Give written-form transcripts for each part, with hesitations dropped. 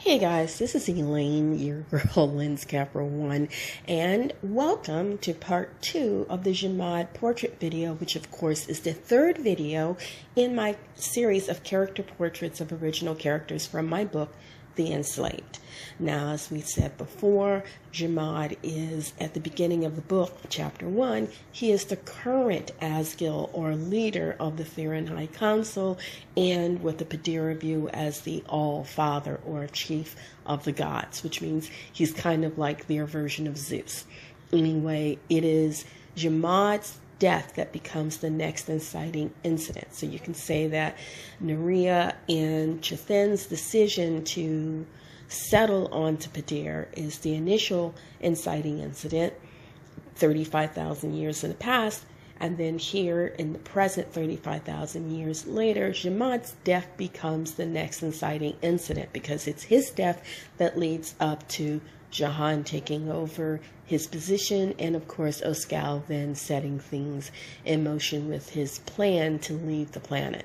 Hey guys, this is Elaine, your girl Lens Capra 1, and welcome to part 2 of the You-Myuu portrait video, which of course is the third video in my series of character portraits of original characters from my book, The Enslaved. Now, as we said before, You-Myuu is at the beginning of the book, chapter 1. He is the current Asgil, or leader of the Theron High Council, and with the Pt2 as the All-Father, or chief of the gods, which means he's kind of like their version of Zeus. Anyway, it is You-Myuu's death that becomes the next inciting incident. So you can say that Nerea and Chithin's decision to settle on to Pt2 is the initial inciting incident, 35,000 years in the past, and then here in the present, 35,000 years later, You-Myuu's death becomes the next inciting incident because it's his death that leads up to Jahan taking over his position, and of course Oskal then setting things in motion with his plan to leave the planet.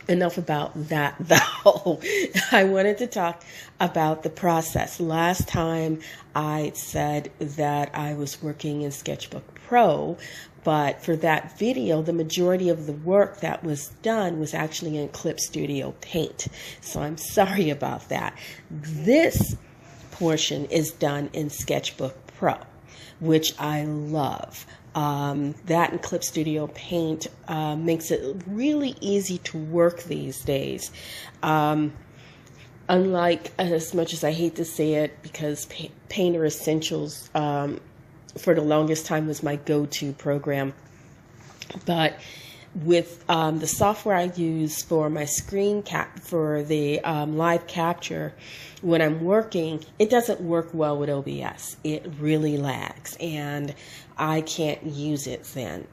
Enough about that though. I wanted to talk about the process. Last time I said that I was working in Sketchbook Pro, but for that video, the majority of the work that was done was actually in Clip Studio Paint. So I'm sorry about that. This portion is done in Sketchbook Pro, which I love. That and Clip Studio Paint makes it really easy to work these days. Unlike, as much as I hate to say it, because Painter Essentials for the longest time was my go-to program, but with the software I use for my screen cap for the live capture, when I'm working, it doesn't work well with OBS. It really lags, and I can't use it then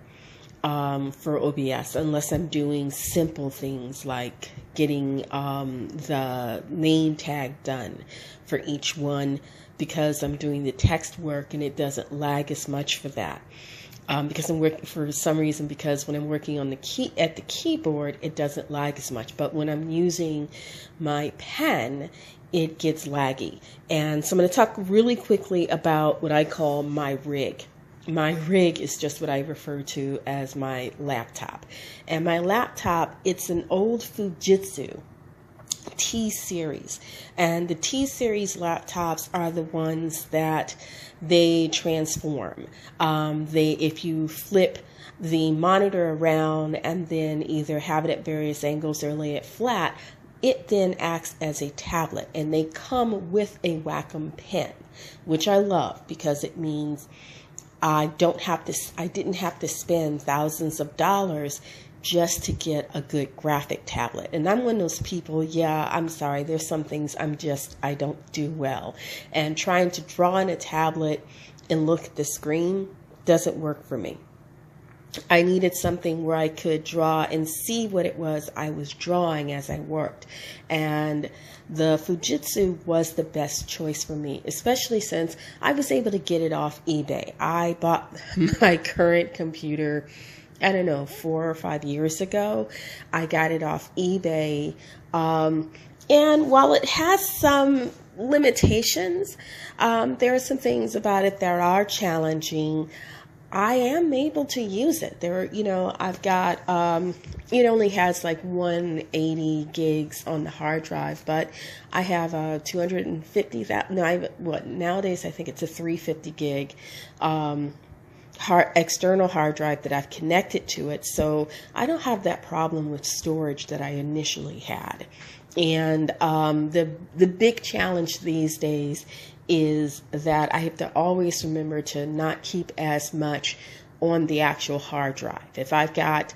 for OBS unless I'm doing simple things like getting the name tag done for each one, because I'm doing the text work and it doesn't lag as much for that. Because I'm working for some reason, because when I'm working on the keyboard, it doesn't lag as much. But when I'm using my pen, it gets laggy. And so I'm going to talk really quickly about what I call my rig. My rig is just what I refer to as my laptop. And my laptop, it's an old Fujitsu T-Series, and the T-Series laptops are the ones that they transform. If you flip the monitor around and then either have it at various angles or lay it flat, it then acts as a tablet, and they come with a Wacom pen, which I love because it means I didn't have to spend thousands of dollars just to get a good graphic tablet. And I'm one of those people, I'm sorry, there's some things I don't do well. And trying to draw on a tablet and look at the screen doesn't work for me. I needed something where I could draw and see what it was I was drawing as I worked. And the Fujitsu was the best choice for me, especially since I was able to get it off eBay. I bought my current computer, I don't know, 4 or 5 years ago. I got it off eBay. And while it has some limitations, there are some things about it that are challenging. I am able to use it. I've got, it only has like 180 gigs on the hard drive, but I have a 250, nowadays I think it's a 350 gig, external hard drive that I've connected to it, so I don't have that problem with storage that I initially had. And the big challenge these days is that I have to always remember to not keep as much on the actual hard drive. If I've got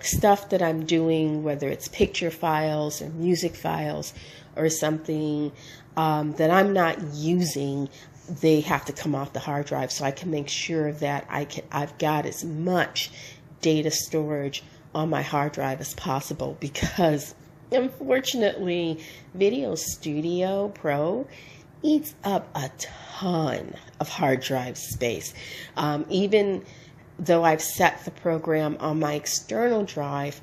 stuff that I'm doing, whether it's picture files or music files or something that I'm not using, they have to come off the hard drive, so I can make sure that I've got as much data storage on my hard drive as possible, because unfortunately Video Studio Pro eats up a ton of hard drive space. Even though I've set the program on my external drive,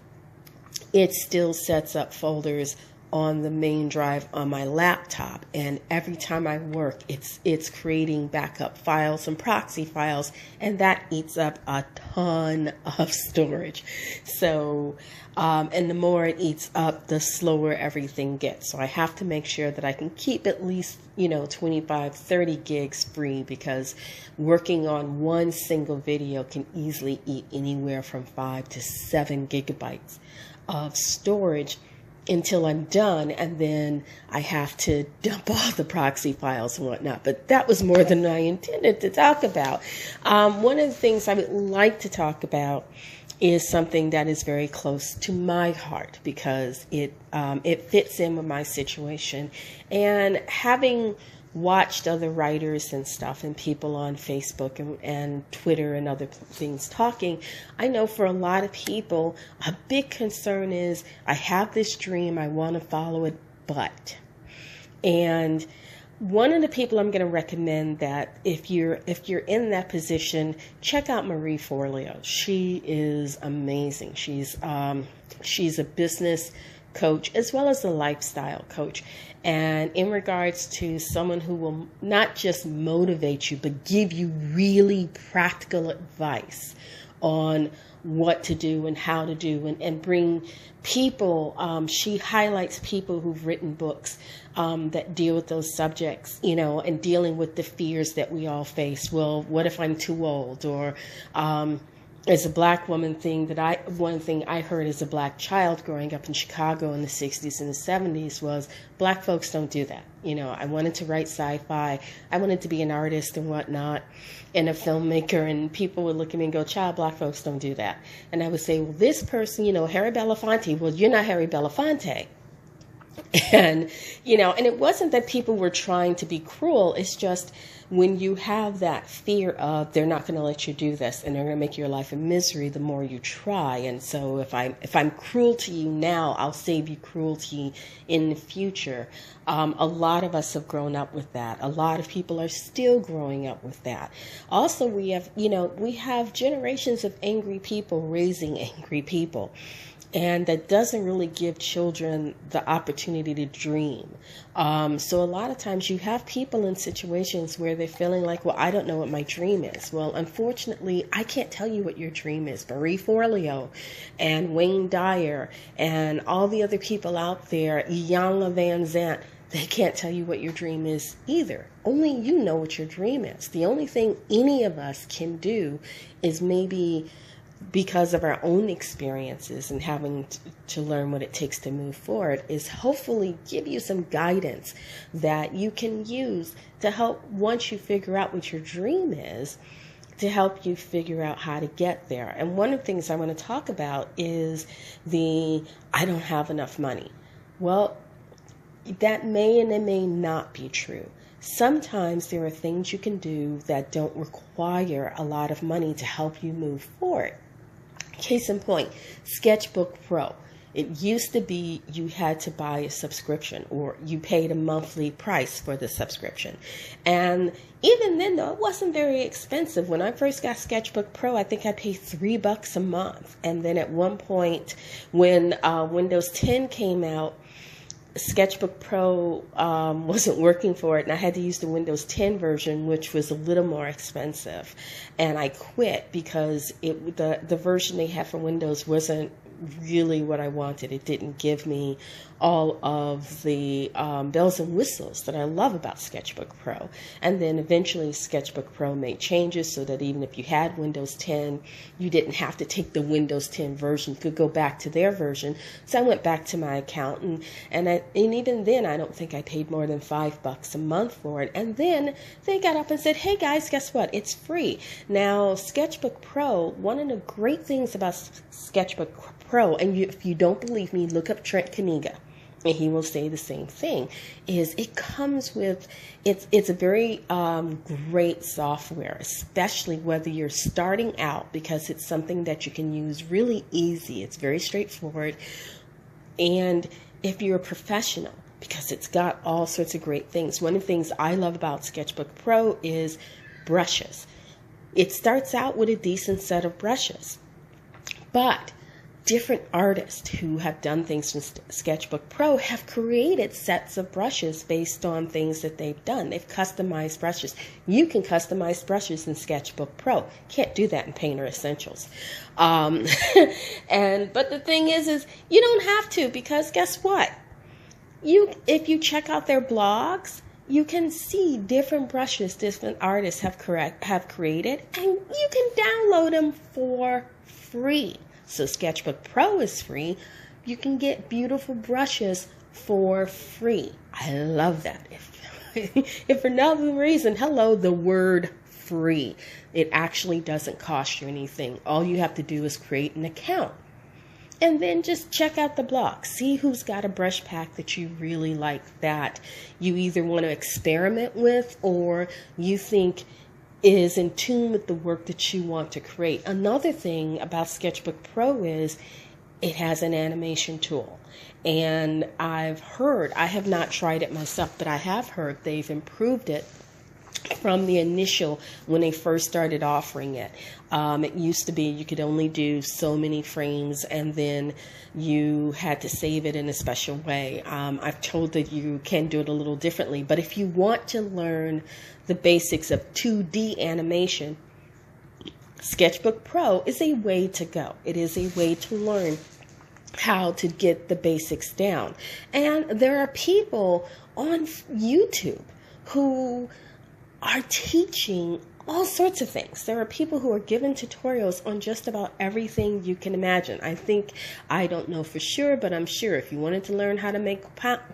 it still sets up folders on the main drive on my laptop, and every time I work, it's creating backup files and proxy files, and that eats up a ton of storage. So and the more it eats up, the slower everything gets. So I have to make sure that I can keep at least 25, 30 gigs free, because working on one single video can easily eat anywhere from 5 to 7 gigabytes of storage until I'm done, and then I have to dump all the proxy files and whatnot. But that was more than I intended to talk about. One of the things I would like to talk about is something that is very close to my heart, because it fits in with my situation. And having watched other writers and stuff and people on Facebook and Twitter and other things talking, I know for a lot of people, a big concern is, I have this dream, I want to follow it, but. And one of the people I'm going to recommend that if you're in that position, check out Marie Forleo. She is amazing. She's a business coach as well as a lifestyle coach. And in regards to someone who will not just motivate you, but give you really practical advice on what to do and how to do, and bring people, she highlights people who've written books that deal with those subjects, and dealing with the fears that we all face. Well, what if I'm too old? Or as a black woman one thing I heard as a black child growing up in Chicago in the 60s and the 70s was, black folks don't do that. I wanted to write sci-fi. I wanted to be an artist and whatnot, and a filmmaker, and people would look at me and go, child, black folks don't do that. And I would say, well, this person, Harry Belafonte, well, you're not Harry Belafonte. And, and it wasn't that people were trying to be cruel. It's just when you have that fear of they're not going to let you do this and they're going to make your life a misery, the more you try. And so if I'm cruel to you now, I'll save you cruelty in the future. A lot of us have grown up with that. A lot of people are still growing up with that. Also, we have generations of angry people raising angry people. And that doesn't really give children the opportunity to dream. So a lot of times you have people in situations where they're feeling like, well, I don't know what my dream is. Well, unfortunately, I can't tell you what your dream is. Marie Forleo and Wayne Dyer and all the other people out there, Iyanla Van Zant, they can't tell you what your dream is either. Only you know what your dream is. The only thing any of us can do is maybe, because of our own experiences and having to learn what it takes to move forward, is hopefully give you some guidance that you can use to help, once you figure out what your dream is, to help you figure out how to get there. And one of the things I want to talk about is I don't have enough money. Well, that may and it may not be true. Sometimes there are things you can do that don't require a lot of money to help you move forward. Case in point, Sketchbook Pro. It used to be you had to buy a subscription, or you paid a monthly price for the subscription. And even then, though, it wasn't very expensive. When I first got Sketchbook Pro, I think I paid $3 a month. And then at one point, when Windows 10 came out, Sketchbook Pro wasn't working for it, and I had to use the Windows 10 version, which was a little more expensive. And I quit because the version they had for Windows wasn't really what I wanted. It didn't give me all of the bells and whistles that I love about Sketchbook Pro. And then eventually Sketchbook Pro made changes so that even if you had Windows 10, you didn't have to take the Windows 10 version. You could go back to their version. So I went back to my accountant, and even then I don't think I paid more than $5 a month for it. And then they got up and said, hey guys, guess what? It's free. Now Sketchbook Pro, one of the great things about Sketchbook Pro, and if you don't believe me, look up Trent Kaniga, and he will say the same thing, is it comes with, it's a very great software, especially whether you're starting out, because it's something that you can use really easy. It's very straightforward. And if you're a professional, because it's got all sorts of great things. One of the things I love about Sketchbook Pro is brushes. It starts out with a decent set of brushes, but different artists who have done things in Sketchbook Pro have created sets of brushes based on things that they've done. They've customized brushes. You can customize brushes in Sketchbook Pro. Can't do that in Painter Essentials. But the thing is you don't have to, because guess what? If you check out their blogs, you can see different brushes different artists have created, and you can download them for free. So Sketchbook Pro is free. You can get beautiful brushes for free. I love that. If for no other reason, hello, the word free. It actually doesn't cost you anything. All you have to do is create an account. And then just check out the blog. See who's got a brush pack that you really like, that you either want to experiment with or you think is in tune with the work that you want to create. Another thing about Sketchbook Pro is it has an animation tool. And I have not tried it myself, but I have heard they've improved it from the initial, when they first started offering it. It used to be you could only do so many frames, and then you had to save it in a special way. I've told that you can do it a little differently, but if you want to learn the basics of 2D animation, Sketchbook Pro is a way to go. It is a way to learn how to get the basics down. And there are people on YouTube who are teaching all sorts of things. There are people who are giving tutorials on just about everything you can imagine. I don't know for sure, but I'm sure if you wanted to learn how to make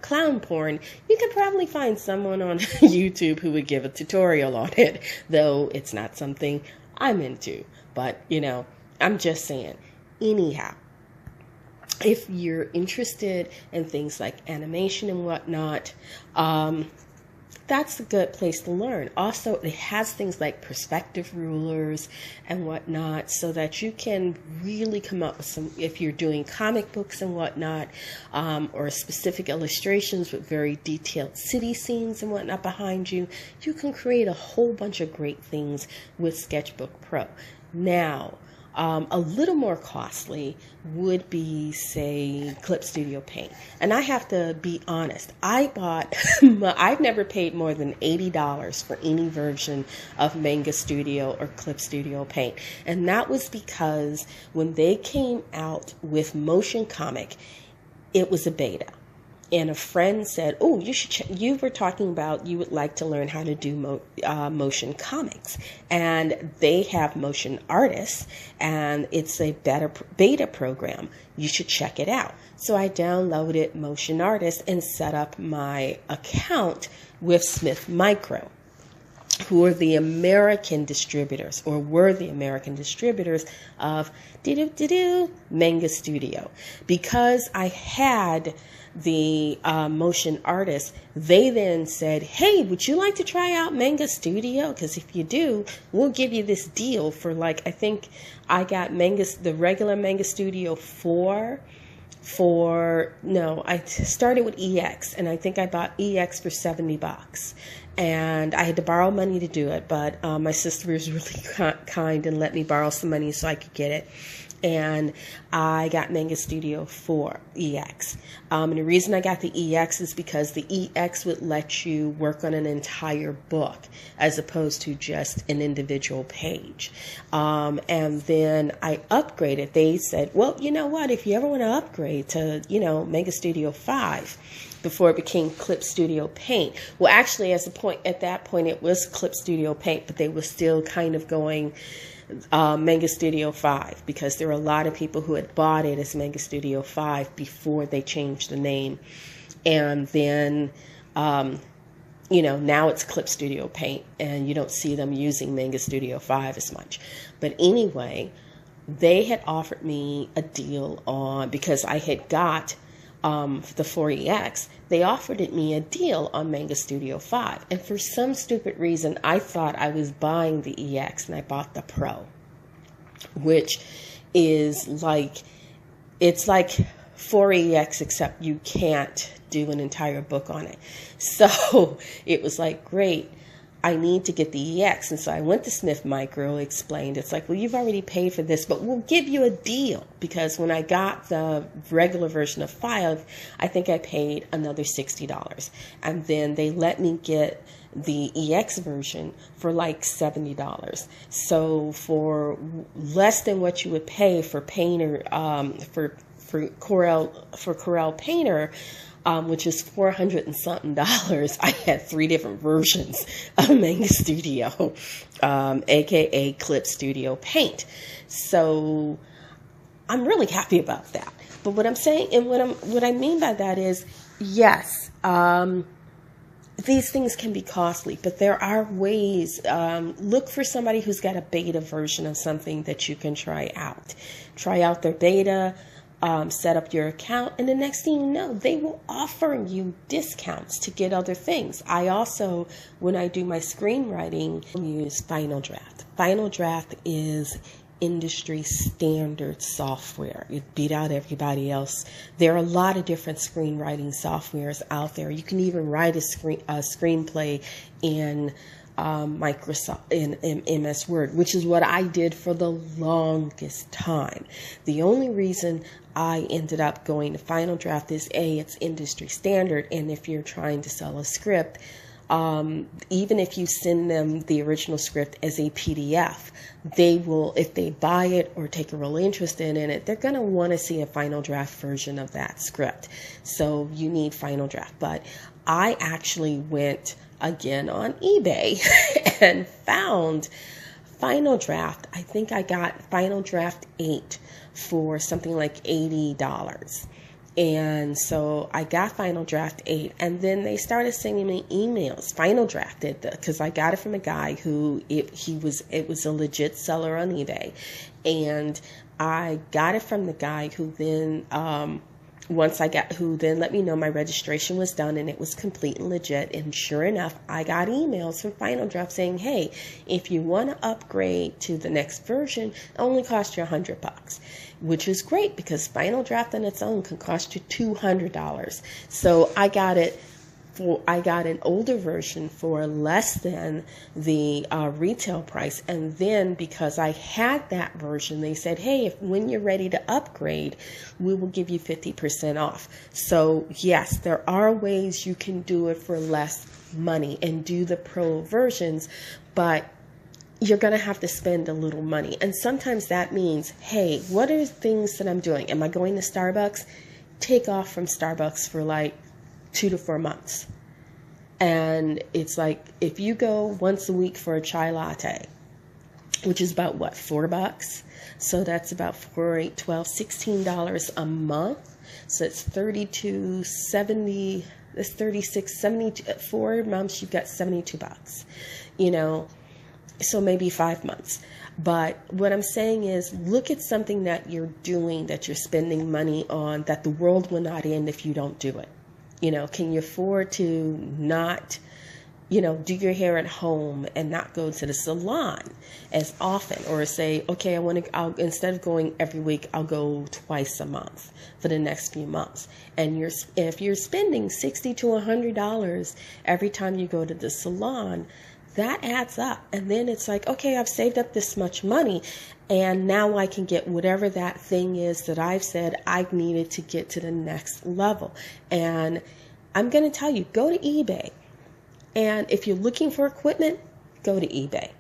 clown porn, you could probably find someone on YouTube who would give a tutorial on it, though it's not something I'm into. But, I'm just saying. Anyhow, if you're interested in things like animation and whatnot, that's a good place to learn. Also, it has things like perspective rulers and whatnot, so that you can really come up with some, if you're doing comic books and whatnot, or specific illustrations with very detailed city scenes and whatnot behind you, you can create a whole bunch of great things with Sketchbook Pro. Now, a little more costly would be, say, Clip Studio Paint. And I have to be honest, I've never paid more than $80 for any version of Manga Studio or Clip Studio Paint. And that was because when they came out with Motion Comic, it was a beta. And a friend said, oh, you were talking about you would like to learn how to do motion comics. And they have Motion Artists, and it's a beta program. You should check it out. So I downloaded Motion Artists and set up my account with Smith Micro, who are the American distributors, or were the American distributors of Manga Studio. Because I had the Motion Artists, they then said, hey, would you like to try out Manga Studio? Because if you do, we'll give you this deal for, like, I think I got the regular Manga Studio 4 I started with EX, and I think I bought EX for $70. And I had to borrow money to do it, but my sister was really kind and let me borrow some money so I could get it. And I got Manga Studio 4 EX. And the reason I got the EX is because the EX would let you work on an entire book as opposed to just an individual page. And then I upgraded. They said, well, you know what? If you ever want to upgrade to, Manga Studio 5, before it became Clip Studio Paint. Well, actually, at that point, it was Clip Studio Paint, but they were still kind of going Manga Studio 5, because there were a lot of people who had bought it as Manga Studio 5 before they changed the name. And then, now it's Clip Studio Paint, and you don't see them using Manga Studio 5 as much. But anyway, they had offered me a deal because I had got the 4EX, they offered me a deal on Manga Studio 5. And for some stupid reason, I thought I was buying the EX, and I bought the Pro, which is it's like 4EX, except you can't do an entire book on it. So it was like, great. I need to get the EX. And so I went to Smith Micro, explained, it's like, well, you've already paid for this, but we'll give you a deal. Because when I got the regular version of 5, I think I paid another $60. And then they let me get the EX version for like $70. So for less than what you would pay for Painter, for Corel Painter, which is $400 and something, I had 3 different versions of Manga Studio, aka Clip Studio Paint. So I'm really happy about that. But what I'm saying, and what I mean by that is, yes, these things can be costly, but there are ways. Look for somebody who's got a beta version of something that you can try out. Try out their beta. Set up your account, and the next thing you know, they will offer you discounts to get other things. I also, when I do my screenwriting, use Final Draft. Final Draft is industry standard software. It beat out everybody else. There are a lot of different screenwriting softwares out there. You can even write a screenplay in Microsoft in MS Word, which is what I did for the longest time. The only reason I ended up going to Final Draft is it's industry standard, and if you're trying to sell a script, even if you send them the original script as a PDF, they will, if they buy it or take a real interest in it, they're going to want to see a Final Draft version of that script. So you need Final Draft. But I actually went again on eBay and found Final Draft. I think I got Final Draft 8 for something like $80. And so I got Final Draft 8, and then they started sending me emails. Final Draft did that, because I got it from a guy who it was a legit seller on eBay, and I got it from the guy who then who then let me know my registration was done and it was complete and legit. And sure enough, I got emails from Final Draft saying, hey, if you want to upgrade to the next version, it only costs you $100, which is great because Final Draft on its own can cost you $200. So I got an older version for less than the retail price. And then because I had that version, they said, hey, when you're ready to upgrade, we will give you 50% off. So yes, there are ways you can do it for less money and do the pro versions, but you're going to have to spend a little money. And sometimes that means, hey, what are things that I'm doing? Am I going to Starbucks? Take off from Starbucks for like 2 to 4 months. And it's like, if you go once a week for a chai latte, which is about what, $4? So that's about 4, 8, 12, $16 a month. So it's 32, 70, that's 36, 72, 4 months, you've got $72, you know, so maybe 5 months. But what I'm saying is, look at something that you're doing, that you're spending money on, that the world will not end if you don't do it. You know, can you afford to not, you know, do your hair at home and not go to the salon as often, or say, okay, I'll instead of going every week, I'll go twice a month for the next few months. And if you're spending $60 to $100 every time you go to the salon, that adds up. And then it's like, okay, I've saved up this much money, and now I can get whatever that thing is that I've said I needed to get to the next level. And I'm going to tell you, go to eBay. And if you're looking for equipment, go to eBay.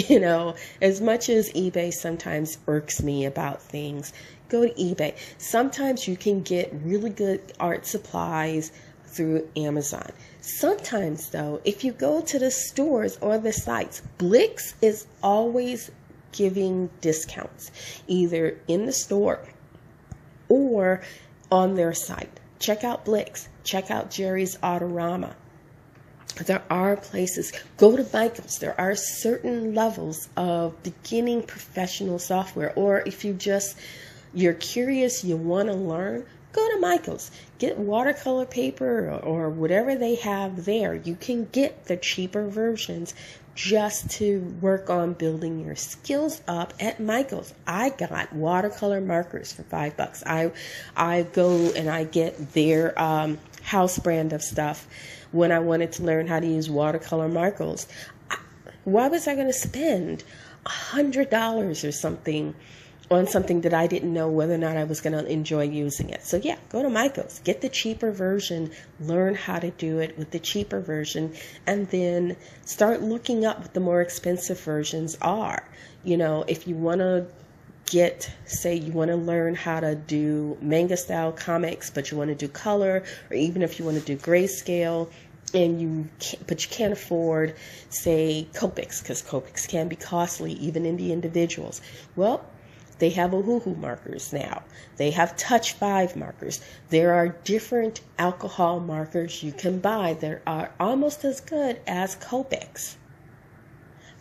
You know, as much as eBay sometimes irks me about things, go to eBay. Sometimes you can get really good art supplies through Amazon. Sometimes, though, if you go to the stores or the sites, Blix is always giving discounts, either in the store or on their site. Check out Blix. Check out Jerry's Autorama. There are places. Go to Michael's. There are certain levels of beginning professional software. Or if you're curious, you want to learn, go to Michael's. Get watercolor paper or whatever they have there. You can get the cheaper versions just to work on building your skills up at Michael's. I got watercolor markers for $5. I go and I get their house brand of stuff when I wanted to learn how to use watercolor markers. Why was I going to spend $100 or something on something that I didn't know whether or not I was going to enjoy using it? So yeah, go to Michael's, get the cheaper version, learn how to do it with the cheaper version, and then start looking up what the more expensive versions are. You know, if you want to say you want to learn how to do manga style comics, but you want to do color, or even if you want to do grayscale, but you can't afford, say, Copics, because Copics can be costly, even in the individuals. Well, they have Anyhoo markers now. They have Touch 5 markers. There are different alcohol markers you can buy that are almost as good as Copics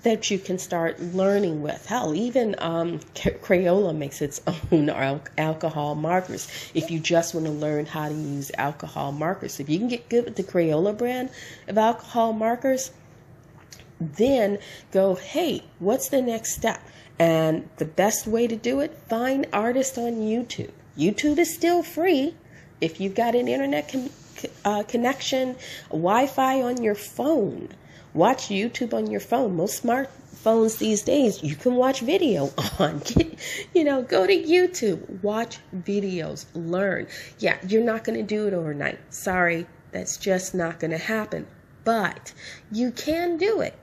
that you can start learning with. Hell, even Crayola makes its own alcohol markers if you just want to learn how to use alcohol markers. If you can get good with the Crayola brand of alcohol markers, then go, hey, what's the next step? And the best way to do it, find artists on YouTube. YouTube is still free if you've got an internet connection, Wi-Fi on your phone. Watch YouTube on your phone. Most smartphones these days, you can watch video on. Go to YouTube, watch videos, learn. Yeah, you're not going to do it overnight. Sorry, that's just not going to happen. But you can do it.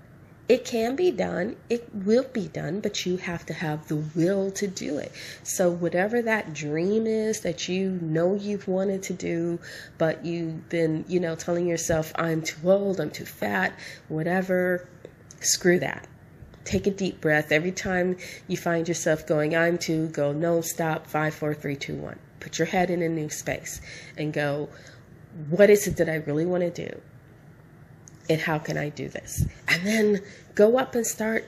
It can be done. It will be done, but you have to have the will to do it. So whatever that dream is that you know you've wanted to do, but you've been, telling yourself, I'm too old, I'm too fat, whatever, screw that. Take a deep breath. Every time you find yourself going, I'm too, go, no, stop, 5, 4, 3, 2, 1. Put your head in a new space and go, what is it that I really want to do? And how can I do this? And then go up and start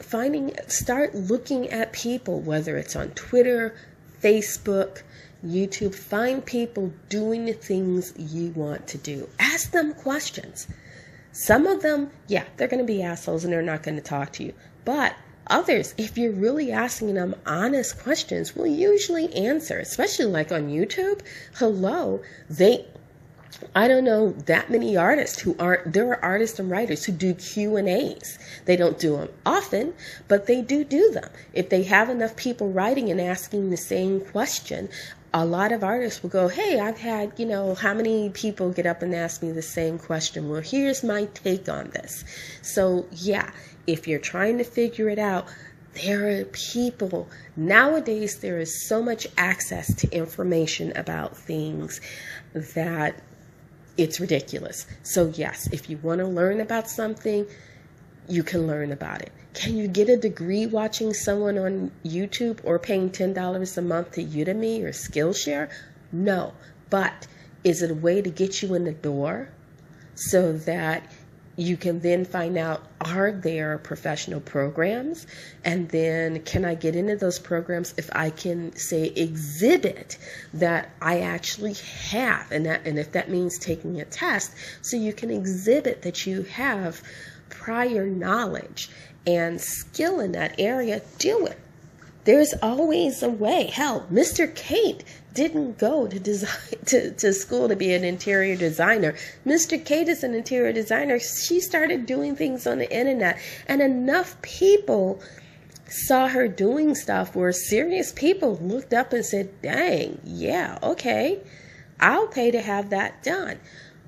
looking at people, whether it's on Twitter, Facebook, YouTube. Find people doing the things you want to do. Ask them questions. Some of them, yeah, they're going to be assholes and they're not going to talk to you. But others, if you're really asking them honest questions, will usually answer, especially like on YouTube. Hello, I don't know that many artists there are artists and writers who do Q&As. They don't do them often, but they do them. If they have enough people writing and asking the same question, a lot of artists will go, hey, I've had, how many people get up and ask me the same question? Well, here's my take on this. So yeah, if you're trying to figure it out, there are people. Nowadays, there is so much access to information about things that it's ridiculous. So yes, if you want to learn about something, you can learn about it. Can you get a degree watching someone on YouTube or paying $10 a month to Udemy or Skillshare? No. But is it a way to get you in the door so that you can then find out, are there professional programs? And then can I get into those programs if I can, say, exhibit that I actually have? And if that means taking a test, so you can exhibit that you have prior knowledge and skill in that area, do it. There's always a way. Hell, Mr. Kate didn't go to school to be an interior designer. Mr. Kate is an interior designer. She started doing things on the internet, and enough people saw her doing stuff where serious people looked up and said, dang, yeah, okay, I'll pay to have that done.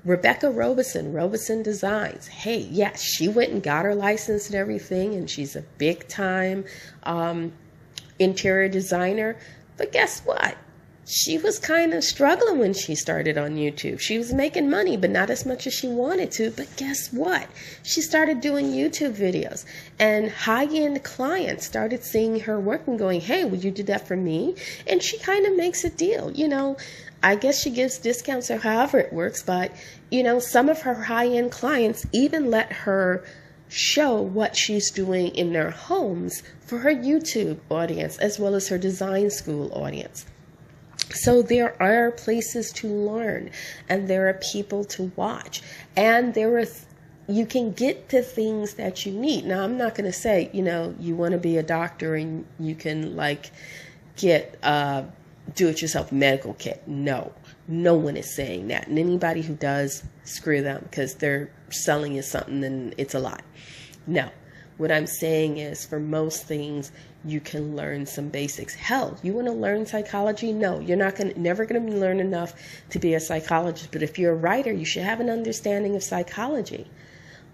Rebecca Robeson Designs. Hey, yes, she went and got her license and everything, and she's a big time interior designer. But guess what? She was kind of struggling when she started on YouTube. She was making money, but not as much as she wanted to. But guess what? She started doing YouTube videos, and high-end clients started seeing her work and going, hey, would you do that for me? And she kind of makes a deal. I guess she gives discounts or however it works, but, some of her high-end clients even let her show what she's doing in their homes for her YouTube audience as well as her design school audience. So there are places to learn, and there are people to watch, and you can get to things that you need. Now, I'm not going to say, you want to be a doctor and you can get do-it-yourself medical kit. No, No one is saying that. And anybody who does, screw them, because they're selling you something and it's a lie. No. What I'm saying is, for most things, you can learn some basics. Hell, you want to learn psychology? No, you're never going to learn enough to be a psychologist. But if you're a writer, you should have an understanding of psychology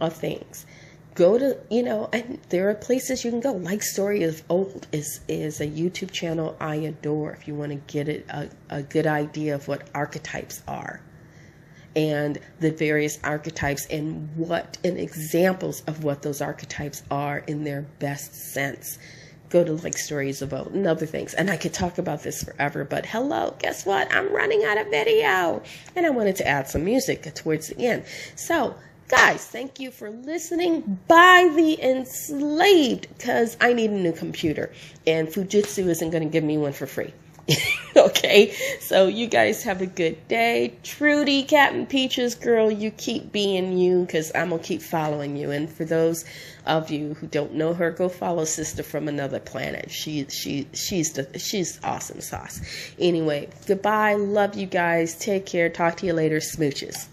of things. Go to, and there are places you can go. Like Story of Old is a YouTube channel I adore if you want to get a good idea of what archetypes are, and the various archetypes and examples of what those archetypes are in their best sense. Go to like Stories of Old and other things. And I could talk about this forever, but hello, guess what? I'm running out of video. And I wanted to add some music towards the end. So, guys, thank you for listening. Buy The Enslaved, because I need a new computer. And Fujitsu isn't going to give me one for free. Okay, so you guys have a good day. Trudy, Captain Peaches, girl, you keep being you, because I'm going to keep following you. And for those of you who don't know her, go follow Sister from Another Planet. She's awesome sauce. Anyway, goodbye. Love you guys. Take care. Talk to you later. Smooches.